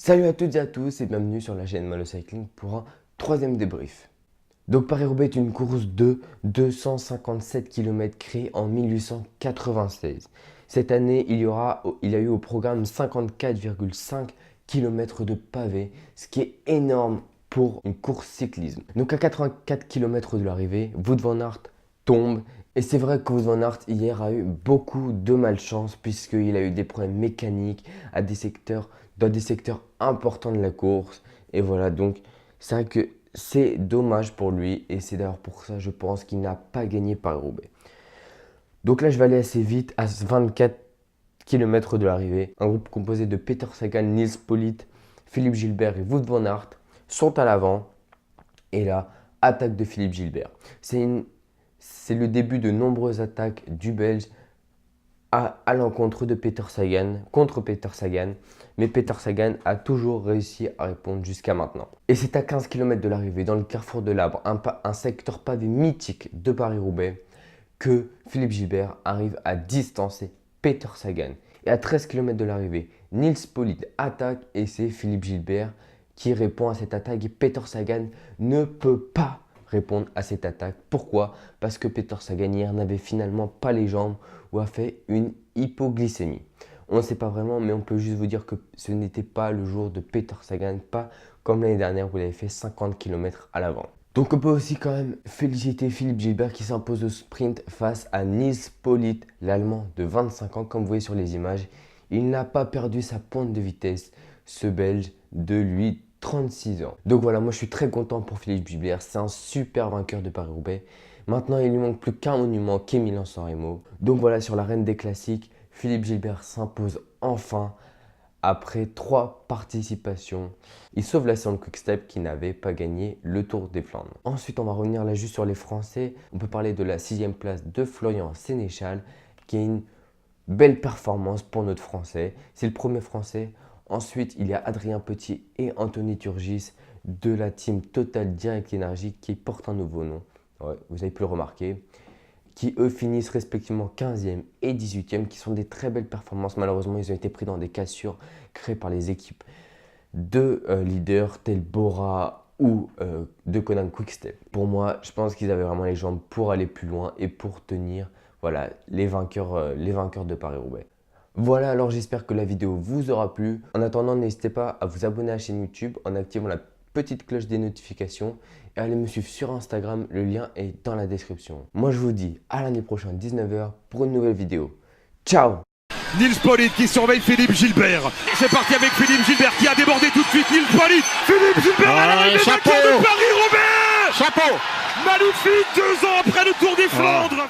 Salut à toutes et à tous et bienvenue sur la chaîne Malo Cycling pour un troisième débrief. Donc Paris-Roubaix est une course de 257 km créée en 1896. Cette année, il y a eu au programme 54,5 km de pavés, ce qui est énorme pour une course cyclisme. Donc à 84 km de l'arrivée, Wout van Aert tombe. Et c'est vrai que Wout van Aert hier a eu beaucoup de malchance puisqu'il a eu des problèmes mécaniques dans des secteurs importants de la course. Et voilà, donc c'est vrai que c'est dommage pour lui et c'est d'ailleurs pour ça, je pense, qu'il n'a pas gagné Paris-Roubaix. Donc là, je vais aller assez vite, à 24 km de l'arrivée. Un groupe composé de Peter Sagan, Nils Politt, Philippe Gilbert et Wout van Aert sont à l'avant. Et là, attaque de Philippe Gilbert. C'est le début de nombreuses attaques du Belge à l'encontre de Peter Sagan, contre Peter Sagan. Mais Peter Sagan a toujours réussi à répondre jusqu'à maintenant. Et c'est à 15 km de l'arrivée, dans le carrefour de l'Arbre, un secteur pavé mythique de Paris-Roubaix, que Philippe Gilbert arrive à distancer Peter Sagan. Et à 13 km de l'arrivée, Nils Politt attaque et c'est Philippe Gilbert qui répond à cette attaque. Et Peter Sagan ne peut pas répondre à cette attaque. Pourquoi? Parce que Peter Sagan hier n'avait finalement pas les jambes ou a fait une hypoglycémie. On ne sait pas vraiment, mais on peut juste vous dire que ce n'était pas le jour de Peter Sagan, pas comme l'année dernière où il avait fait 50 km à l'avant. Donc on peut aussi quand même féliciter Philippe Gilbert qui s'impose au sprint face à Nils Politt, l'Allemand de 25 ans, comme vous voyez sur les images. Il n'a pas perdu sa pointe de vitesse, ce Belge de lui 36 ans. Donc voilà, moi je suis très content pour Philippe Gilbert, c'est un super vainqueur de Paris-Roubaix. Maintenant, il lui manque plus qu'un monument qu'est Milan-San Remo. Donc voilà, sur l'arène des classiques, Philippe Gilbert s'impose enfin après 3 participations. Il sauve la Quick Quickstep qui n'avait pas gagné le Tour des Flandres. Ensuite, on va revenir là juste sur les Français. On peut parler de la 6e place de Florian Sénéchal qui est une belle performance pour notre Français. C'est le premier Français. Ensuite, il y a Adrien Petit et Anthony Turgis de la team Total Direct Energy qui porte un nouveau nom. Ouais, vous avez pu le remarquer, qui eux finissent respectivement 15e et 18e, qui sont des très belles performances. Malheureusement, ils ont été pris dans des cassures créées par les équipes de leaders tels Bora ou de Conan Quickstep. Pour moi, je pense qu'ils avaient vraiment les jambes pour aller plus loin et pour tenir voilà, les vainqueurs de Paris-Roubaix. Voilà, alors j'espère que la vidéo vous aura plu. En attendant, n'hésitez pas à vous abonner à la chaîne YouTube en activant la petite cloche des notifications et allez me suivre sur Instagram, le lien est dans la description. Moi je vous dis à l'année prochaine 19h pour une nouvelle vidéo. Ciao! Nils Politt qui surveille Philippe Gilbert. C'est parti avec Philippe Gilbert qui a débordé tout de suite. Nils Politt, Philippe Gilbert à l'arrivée vainqueur de Paris-Roubaix. Chapeau! Magnifique 2 ans après le Tour des Flandres.